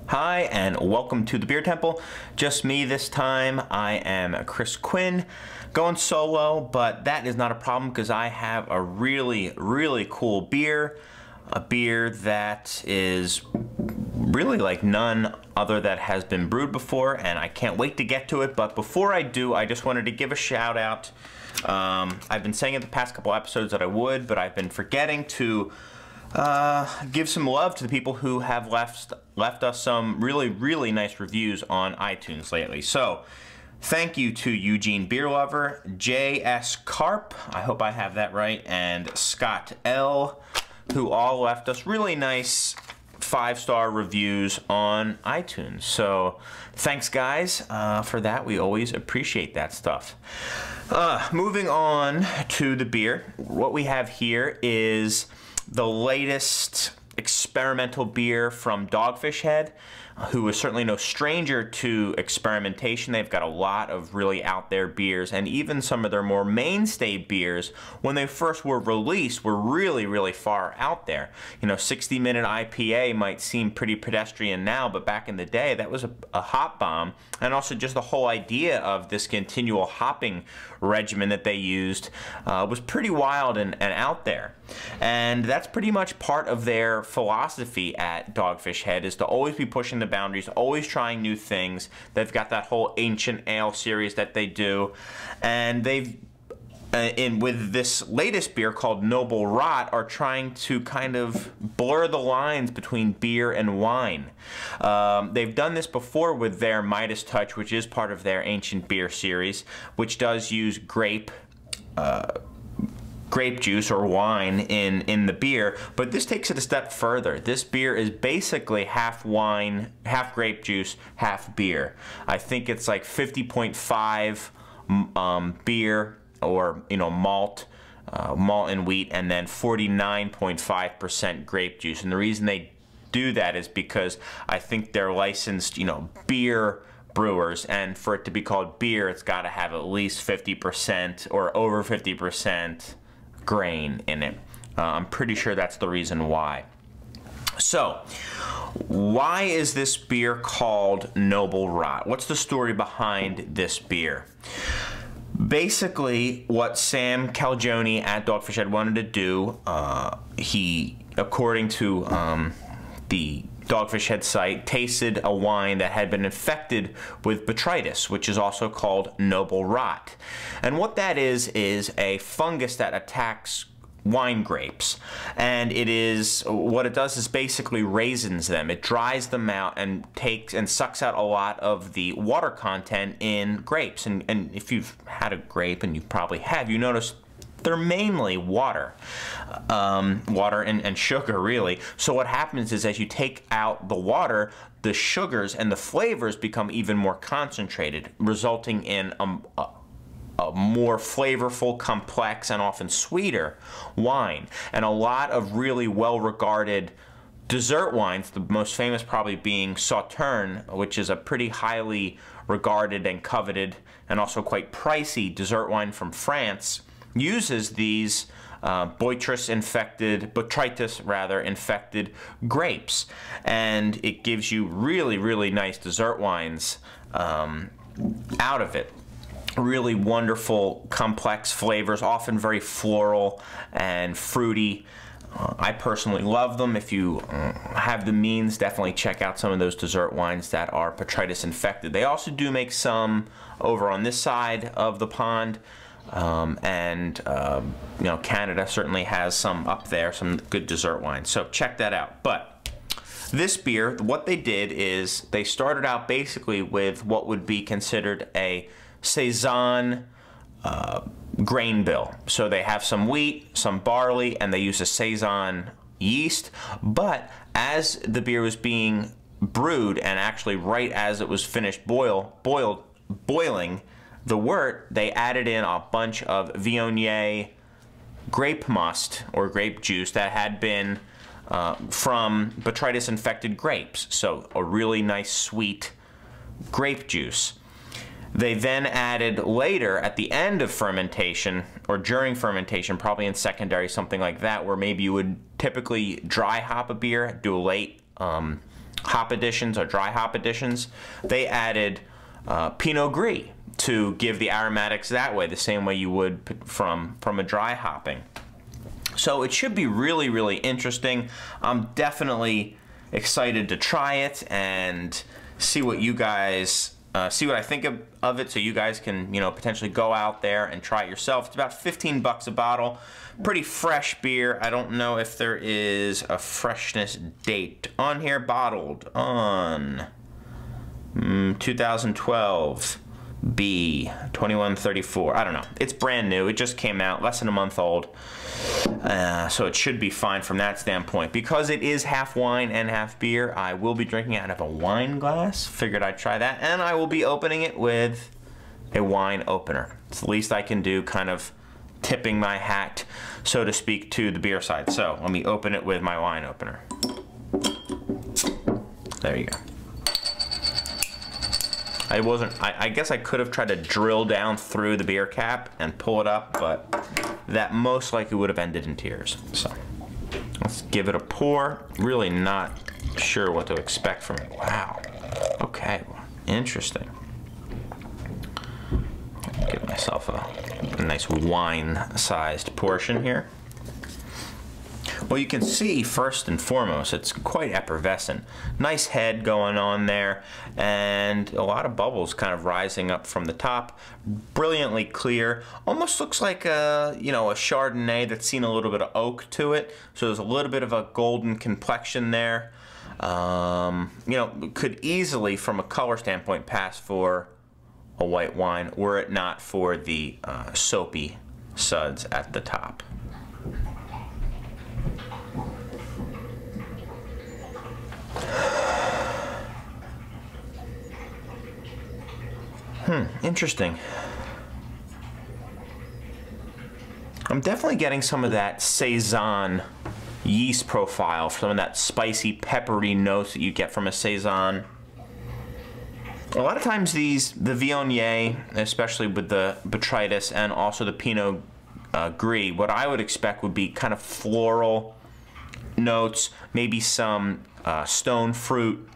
Hi, and welcome to the Beer Temple. Just me this time. I am Chris Quinn, going solo, but that is not a problem because I have a really cool beer. A beer that is really like none other that has been brewed before, and I can't wait to get to it. But before I do, I just wanted to give a shout out. I've been saying in the past couple episodes that I would, but I've been forgetting to give some love to the people who have left us some really nice reviews on iTunes lately. So thank you to Eugene Beer Lover, J.S. Carp, I hope I have that right, and Scott L., who all left us really nice 5-star reviews on iTunes. So thanks guys for that. We always appreciate that stuff. Moving on to the beer. What we have here is the latest experimental beer from Dogfish Head, who is certainly no stranger to experimentation. They've got a lot of really out there beers, and even some of their more mainstay beers, when they first were released, were really far out there. You know, 60-minute IPA might seem pretty pedestrian now, but back in the day, that was a hop bomb. And also just the whole idea of this continual hopping regimen that they used was pretty wild and out there. And that's pretty much part of their philosophy at Dogfish Head, is to always be pushing the boundaries, always trying new things. They've got that whole Ancient Ale series that they do, and they've with this latest beer called Noble Rot, are trying to kind of blur the lines between beer and wine. They've done this before with their Midas Touch, which is part of their Ancient Beer series, which does use grape juice or wine in the beer, but this takes it a step further. This beer is basically half wine, half grape juice, half beer. I think it's like 50.5 beer, or malt and wheat, and then 49.5% grape juice. And the reason they do that is because I think they're licensed, beer brewers, and for it to be called beer, it's got to have at least 50% or over 50% grain in it. I'm pretty sure that's the reason why. So, why is this beer called Noble Rot? What's the story behind this beer? Basically, what Sam Calagione at Dogfish Head wanted to do, he, according to the Dogfish Head site, tasted a wine that had been infected with botrytis, which is also called Noble Rot. And what that is a fungus that attacks wine grapes, and what it does is basically raisins them. It dries them out and sucks out a lot of the water content in grapes. And if you've had a grape, and you probably have, you notice they're mainly water, water and sugar, really. So what happens is, as you take out the water, the sugars and the flavors become even more concentrated, resulting in a more flavorful, complex, and often sweeter wine. And a lot of really well-regarded dessert wines, the most famous probably being Sauterne, which is a pretty highly regarded and coveted and also quite pricey dessert wine from France, uses these botrytis infected grapes, and it gives you really nice dessert wines out of it. Really wonderful, complex flavors, often very floral and fruity. I personally love them. If you have the means, definitely check out some of those dessert wines that are botrytis infected. They also do make some over on this side of the pond, Canada certainly has some up there, some good dessert wines. So check that out. But this beer, what they did is they started out basically with what would be considered a Saison grain bill. So they have some wheat, some barley, and they use a Saison yeast. But as the beer was being brewed, and actually right as it was finished boiling the wort, they added in a bunch of Viognier grape must or grape juice that had been from botrytis infected grapes. So a really nice sweet grape juice. They then added later at the end of fermentation or during fermentation, probably in secondary, something like that, where maybe you would typically dry hop a beer, do a late hop additions or dry hop additions, they added Pinot Gris to give the aromatics that way, the same way you would from a dry hopping. So it should be really, really interesting. I'm definitely excited to try it and see what you guys see what I think of it, so you guys can, you know, potentially go out there and try it yourself. It's about 15 bucks a bottle. Pretty fresh beer. I don't know if there is a freshness date on here. Bottled on 2012. B 2134. I don't know. It's brand new. It just came out, less than a month old. So it should be fine from that standpoint. Because it is half wine and half beer, I will be drinking it out of a wine glass. Figured I'd try that. And I will be opening it with a wine opener. It's the least I can do, kind of tipping my hat, so to speak, to the beer side. So let me open it with my wine opener. There you go. I guess I could have tried to drill down through the beer cap and pull it up, but that most likely would have ended in tears. So let's give it a pour. Really not sure what to expect from it. Wow. Okay. Interesting. Give myself a nice wine-sized portion here. Well, you can see, first and foremost, it's quite effervescent. Nice head going on there, and a lot of bubbles kind of rising up from the top. Brilliantly clear. Almost looks like a, you know, a Chardonnay that's seen a little bit of oak to it. So there's a little bit of a golden complexion there. You know, could easily, from a color standpoint, pass for a white wine, were it not for the soapy suds at the top. Interesting. I'm definitely getting some of that Saison yeast profile, some of that spicy, peppery notes that you get from a Saison. A lot of times the Viognier, especially with the Botrytis and also the Pinot Gris, what I would expect would be kind of floral notes, maybe some stone fruit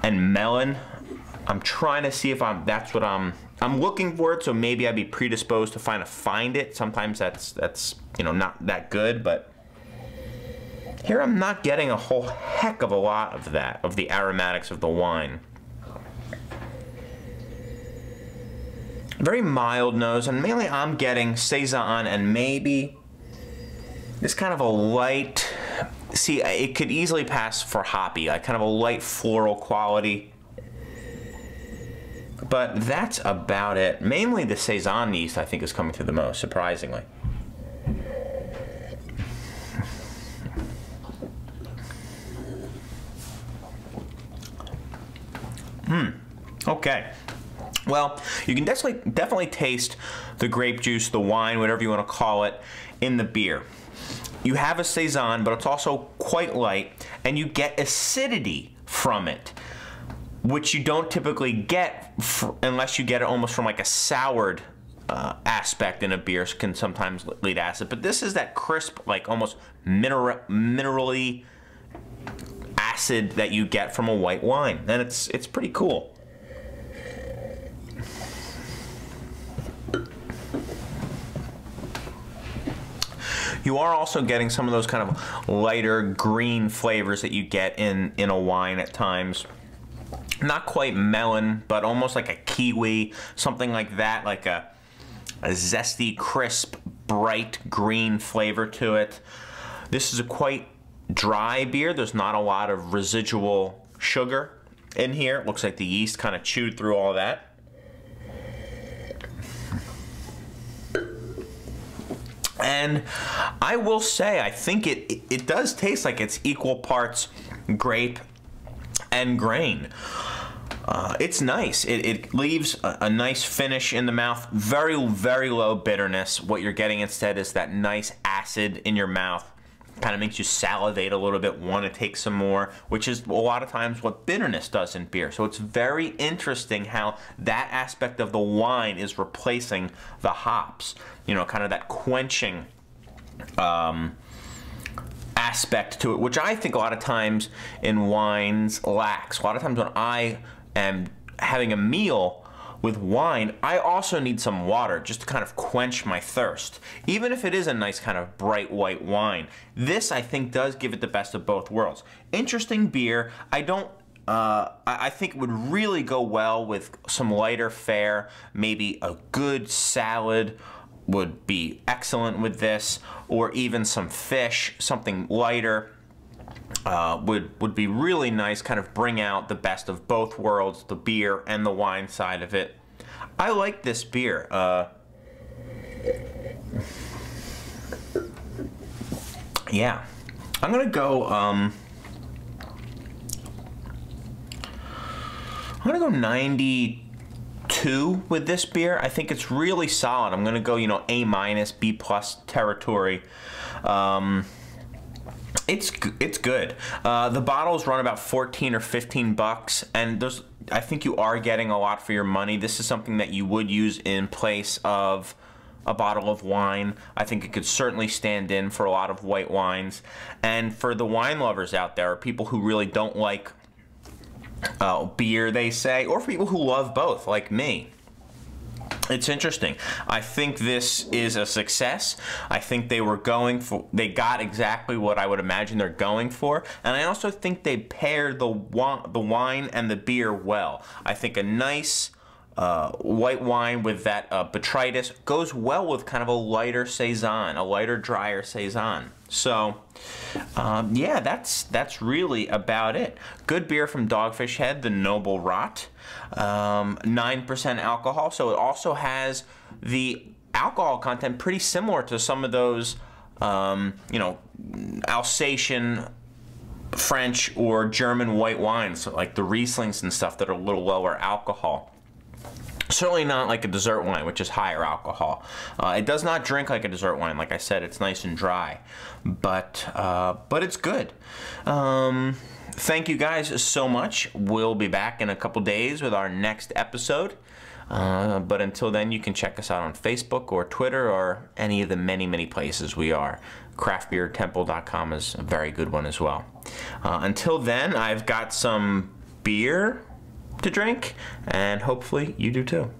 and melon. I'm trying to see if that's what I'm looking for it, so maybe I'd be predisposed to find it. Sometimes that's you know, not that good, but here I'm not getting a whole heck of a lot of that, of the aromatics of the wine. Very mild nose, and mainly I'm getting Saison and maybe this kind of a light, see, it could easily pass for hoppy, like kind of a light floral quality. But that's about it. Mainly the Saison yeast, I think, is coming through the most, surprisingly. Okay. Well, you can definitely taste the grape juice, the wine, whatever you want to call it, in the beer. You have a Saison, but it's also quite light, and you get acidity from it, which you don't typically get unless you get it almost from like a soured aspect in a beer, so can sometimes lead to acid. But this is that crisp, like almost minerally acid that you get from a white wine, and it's pretty cool. You are also getting some of those kind of lighter green flavors that you get in a wine at times. Not quite melon, but almost like a kiwi, something like that, like a zesty, crisp, bright green flavor to it. This is a quite dry beer. There's not a lot of residual sugar in here. It looks like the yeast kind of chewed through all that. And I will say, I think it does taste like it's equal parts grape and grain. It's nice. It leaves a nice finish in the mouth. Very, very low bitterness. What you're getting instead is that nice acid in your mouth. Kind of makes you salivate a little bit, want to take some more, which is a lot of times what bitterness does in beer. So it's very interesting how that aspect of the wine is replacing the hops. You know, kind of that quenching aspect aspect to it, which I think a lot of times in wines lacks. A lot of times when I am having a meal with wine, I also need some water just to kind of quench my thirst. Even if it is a nice kind of bright white wine, this I think does give it the best of both worlds. Interesting beer. I think it would really go well with some lighter fare. Maybe a good salad would be excellent with this, or even some fish, something lighter. Would be really nice, kind of bring out the best of both worlds, the beer and the wine side of it. I like this beer. Yeah, I'm gonna go 92 with this beer. I think it's really solid. I'm gonna go, you know, A-, B+ territory. It's good. The bottles run about 14 or 15 bucks, and I think you are getting a lot for your money. This is something that you would use in place of a bottle of wine. I think it could certainly stand in for a lot of white wines. And for the wine lovers out there, or people who really don't like beer, they say, or for people who love both, like me, it's interesting. I think this is a success. I think they got exactly what I would imagine they're going for, and I also think they paired the wine and the beer well. I think a nice white wine with that botrytis goes well with kind of a lighter saison, a lighter, drier saison. So, yeah, that's really about it. Good beer from Dogfish Head, the Noble Rot. 9% alcohol, so it also has the alcohol content pretty similar to some of those, you know, Alsatian, French, or German white wines, like the Rieslings and stuff that are a little lower alcohol. Certainly not like a dessert wine, which is higher alcohol. It does not drink like a dessert wine. Like I said, it's nice and dry, but it's good. Thank you guys so much. We'll be back in a couple days with our next episode. But until then, you can check us out on Facebook or Twitter or any of the many places we are. Craftbeertemple.com is a very good one as well. Until then, I've got some beer to drink, and hopefully you do too.